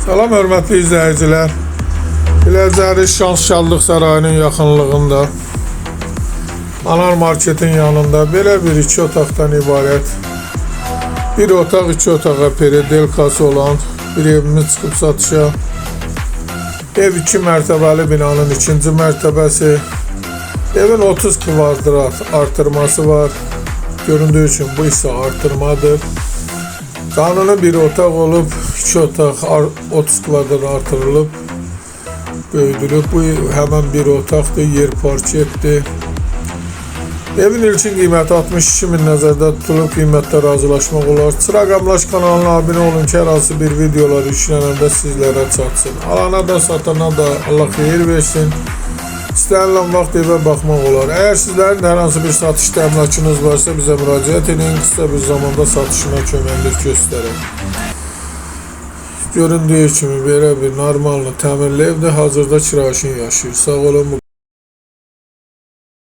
Salam hörmətli izləyicilər. Biləcəri Şanşallıq sarayının yaxınlığında Anar marketin yanında belə bir 2 otaqdan ibarət bir otaq 2 otağa peridelkası olan bir evimiz çıxıb satışa. Ev 2 mərtəbəli binanın 2-ci mərtəbəsi. Evin 30 kvadrat artırması var. Göründüyü üçün bu isə artırmadır. Qanuni bir otaq olub, 2 otaq 30 kvadrat artırılıb, böyüdülüb. Bu həmən bir otaqdır, yer parketdir. Evin ilkin qiyməti 62 min nəzərdə tutulub, qiymətdə razılaşmaq olar. Çıraqamlaş kanalına abunə olun ki, hər hansı bir videolar yüklənəndə sizlərə çatsın. Alana da satana da Allah xeyir versin. İstənilən vaxt evə baxmaq olar. Əgər sizlərin hər hansı bir satış təminatınız varsa bizə müraciət edin, qısa bir zamanda satışına köməklik göstərək. Göründüyü kimi belə bir normallı təmirli evdə hazırda kiraşın yaşayır. Sağ olun.